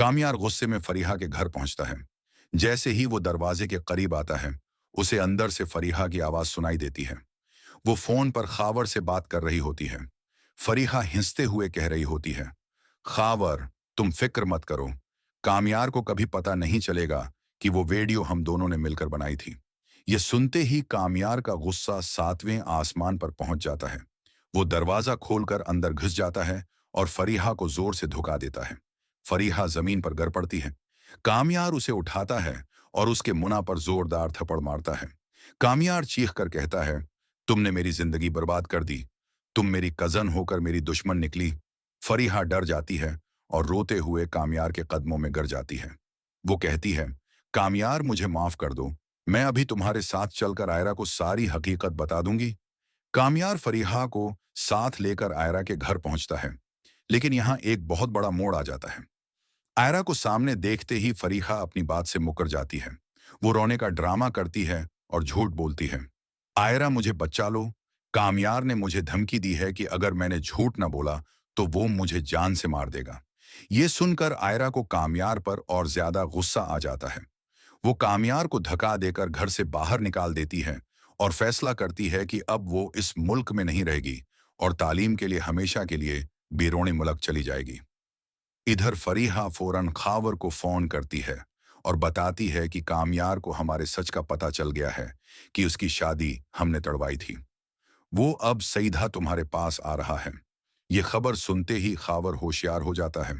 कामयार गुस्से में फरीहा के घर पहुंचता है। जैसे ही वो दरवाजे के करीब आता है, उसे अंदर से फरीहा की आवाज सुनाई देती है। वो फोन पर खावर से बात कर रही होती है। फरीहा हिंसते हुए कह रही होती है, खावर, तुम फिक्र मत करो। कामयार को कभी पता नहीं चलेगा कि वो वीडियो हम दोनों ने मिलकर बनाई थी। ये सुनते ही कामयार का गुस्सा 7वें आसमान पर पहुंच जाता है। वो दरवाजा खोलकर अंदर घुस जाता है और फरीहा को जोर से धुका देता है। फरीहा जमीन पर गिर पड़ती है। कामयार उसे उठाता है और उसके मुंह पर जोरदार थप्पड़ मारता है। कामयार चीख कर कहता है, तुमने मेरी जिंदगी बर्बाद कर दी। तुम मेरी कजन होकर मेरी दुश्मन निकली। फरीहा डर जाती है और रोते हुए कामयार के कदमों में गिर जाती है। वो कहती है, कामयार, मुझे माफ कर दो। मैं अभी तुम्हारे साथ चलकर आयरा को सारी हकीकत बता दूंगी। कामयार फरीहा को साथ लेकर आयरा के घर पहुंचता है, लेकिन यहाँ एक बहुत बड़ा मोड़ आ जाता है। आयरा को सामने देखते ही फरीहा अपनी बात से मुकर जाती है। वो रोने का ड्रामा करती है और झूठ बोलती है। आयरा, मुझे बचा लो। कामयार ने मुझे धमकी दी है कि अगर मैंने झूठ न बोला तो वो मुझे जान से मार देगा। ये सुनकर आयरा को कामयार पर और ज्यादा गुस्सा आ जाता है। वो कामयार को धक्का देकर घर से बाहर निकाल देती है और फैसला करती है कि अब वो इस मुल्क में नहीं रहेगी और तालीम के लिए हमेशा के लिए बैरून मुल्क चली जाएगी। इधर फरीहा फौरन खावर को फोन करती है और बताती है कि कामयार को हमारे सच का पता चल गया है कि उसकी शादी हमने तड़वाई थी। वो अब सीधा तुम्हारे पास आ रहा है। ये खबर सुनते ही खावर होशियार हो जाता है।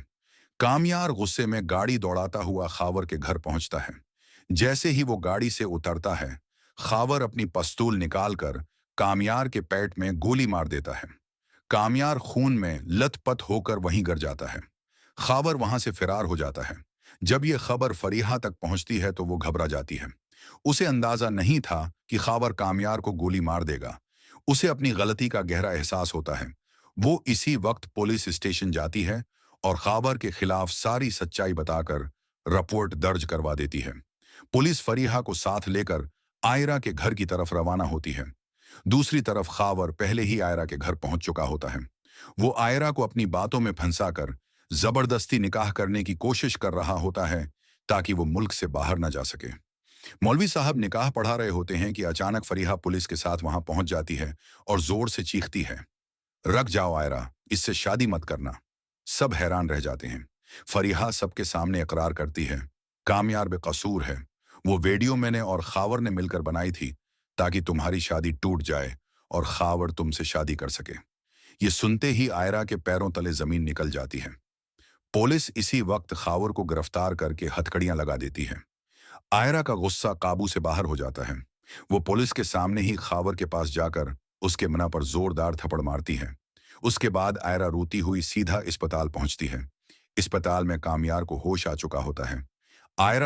कामयार गुस्से में गाड़ी दौड़ाता हुआ खावर के घर पहुंचता है। जैसे ही वो गाड़ी से उतरता है, खावर अपनी पस्तूल निकालकर कामयार के पेट में गोली मार देता है। कामयार खून में लथपथ होकर वहीं गिर जाता है। खावर वहां से फरार हो जाता है। जब ये खबर फरीहा तक पहुंचती है तो वो घबरा जाती है। उसे अंदाजा नहीं था कि खावर कामयार को गोली मार देगा। उसे अपनी गलती का गहरा एहसास होता है। वो इसी वक्त पुलिस स्टेशन जाती है और खावर के खिलाफ सारी सच्चाई बताकर रिपोर्ट दर्ज करवा देती है। पुलिस फरीहा को साथ लेकर आयरा के घर की तरफ रवाना होती है। दूसरी तरफ खावर पहले ही आयरा के घर पहुंच चुका होता है। वो आयरा को अपनी बातों में फंसाकर जबरदस्ती निकाह करने की कोशिश कर रहा होता है ताकि वो मुल्क से बाहर न जा सके। मौलवी साहब निकाह पढ़ा रहे होते हैं कि अचानक फरीहा पुलिस के साथ वहां पहुंच जाती है और जोर से चीखती है, रख जाओ आयरा, इससे शादी मत करना। सब हैरान रह जाते हैं। फरीहा सबके सामने इकरार करती है, कामयार बेकसूर है। वो वीडियो मैंने और खावर ने मिलकर बनाई थी ताकि तुम्हारी शादी टूट जाए और खावर तुमसे शादी कर सके। ये सुनते ही आयरा के पैरों तले जमीन निकल जाती है। पुलिस इसी वक्त खावर को गिरफ्तार करके हथकड़ियां लगा देती है। आयरा का गुस्सा काबू से बाहर हो जाता है। वो पुलिस के सामने ही खावर के पास जाकर उसके मुंह पर जोरदार थप्पड़ मारती है। उसके बाद आयरा रोती हुई सीधा अस्पताल पहुंचती है। अस्पताल में कामयार को होश आ चुका होता है। आयरा